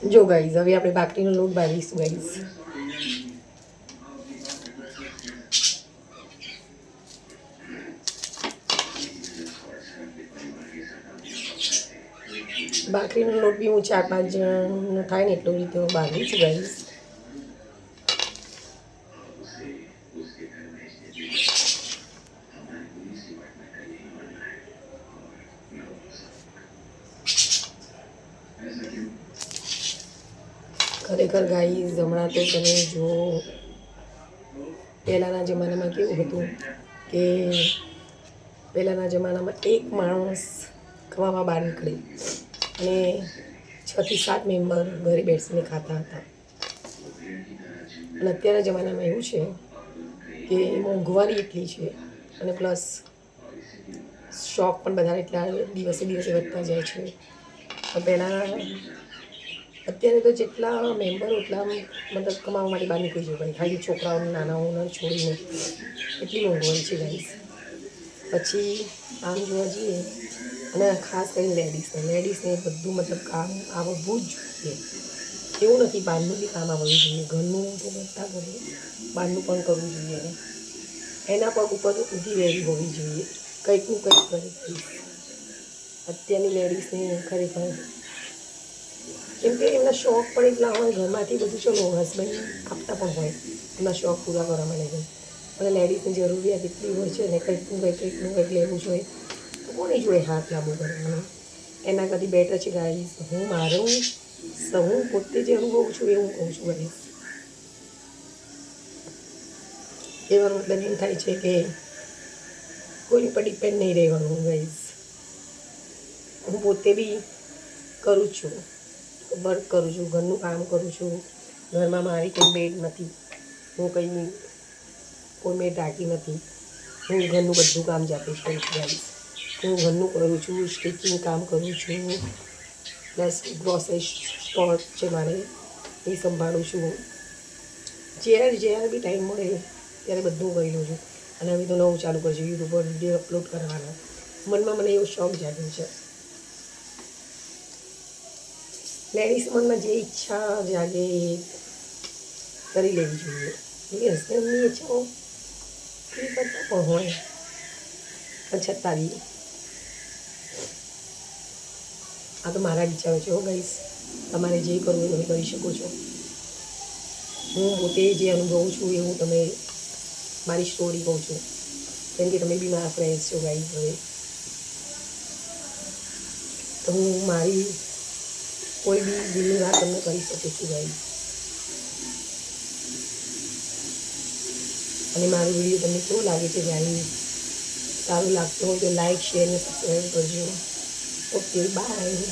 જો ગાઈઝ હવે આપણે ભાખરીનો લોટ બાંધીશું ગાઈઝ. ભાખરીનો લોટ બી હું 4-5 જણનો થાય ને એટલો રીતે હું બાંધું છું ગાઈઝ. ખરેખર ગાઈઝ હમણાં તો તમે જો પહેલાંના જમાનામાં કેવું હતું કે પહેલાંના જમાનામાં એક માણસ કમાવા બહાર નીકળે અને 6 થી 7 મેમ્બર ઘરે બેસીને ખાતા હતા. અને અત્યારના જમાનામાં એવું છે કે મોંઘવારી એટલી છે અને પ્લસ શોખ પણ બધા એટલા દિવસે દિવસે વધતા જાય છે. પહેલાં અત્યારે તો જેટલા મેમ્બરો એટલા મતલબ કમાવા માટે બહાર નીકળી જવાય. ખાલી છોકરાઓને નાનાઓને છોડીને એટલી મોંઘવારી છે ગાઈસ. પછી આમ જોવા જઈએ અને ખાસ કરીને લેડીઝને બધું મતલબ કામ આવડવું જ જોઈએ. એવું નથી, બહારનું બી કામ આવડવું જોઈએ. ઘરનું તો બધા કરે, બહારનું પણ કરવું જોઈએ. એના પગ ઉપર ઊભી રહેવી હોવી જોઈએ. કંઈકનું કંઈક કરે. અત્યારની લેડીઝને ખરેખર કેમ કે એમના શોખ પણ એટલા હોય, ઘરમાંથી બધું ચલો હસબન્ડ આપતા પણ હોય એમના શોખ પૂરા કરવા માટે. અને લેડીઝની જરૂરિયાત એટલી હોય છે ને કંઈકનું કંઈક લેવું જોઈએ તો કોની જોડે હાથ લાંબો કરવાનો. એના કરતી બેટર છે ગાઈસ. હું પોતે જે અનુભવું છું એ હું કહું છું ગાઈસ. એવાનો મતલબ એમ થાય છે કે કોઈ પર ડિપેન્ડ નહીં રહેવાનું ગાઈસ. હું પોતે બી કરું છું, વર્ક કરું છું, ઘરનું કામ કરું છું. ઘરમાં મારી કંઈ મેડ નથી, હું કંઈ કોઈ મેડ રાખી નથી. હું ઘરનું બધું કામ જાતે જ કરું છું ગાઈસ. હું ઘરનું કરું છું, સ્ટિચિંગ કામ કરું છું, પ્લસ ગ્રોસરી સ્ટોર છે મારે એ સંભાળું છું. જ્યારે બી ટાઈમ મળે ત્યારે બધું કરી લઉં છું. અને હવે તો નવું ચાલુ કરશું, યુટ્યુબ પર વિડીયો અપલોડ કરવાનો મનમાં મને એવો શોખ જાગ્યો છે. લેડીઝ મનમાં જે ઈચ્છા જાગે એ કરી લેવી જોઈએ. યસ, એમની ઈચ્છાઓ પૂરી કરતા પણ હોય પણ છતાં બી આ તો મારા વિચારો છે હો ગાઈસ. તમારે જે કરવું હોય તમે કરી શકો છો. હું પોતે જે અનુભવું છું એ હું તમે મારી સ્ટોરી કહું છું. કેમ કે તમે બી મારા ફ્રેન્ડ્સ છો ગાઈસ. હવે તો હું મારી કોઈ બી દિલની વાત તમને કરી શકું છું ગાઈસ. અને મારો વિડીયો તમને કેવો લાગે છે ગાઈસ? સારું લાગતું હોય તો લાઈક, શેર અને સબસ્ક્રાઈબ કરજો. Okay, by.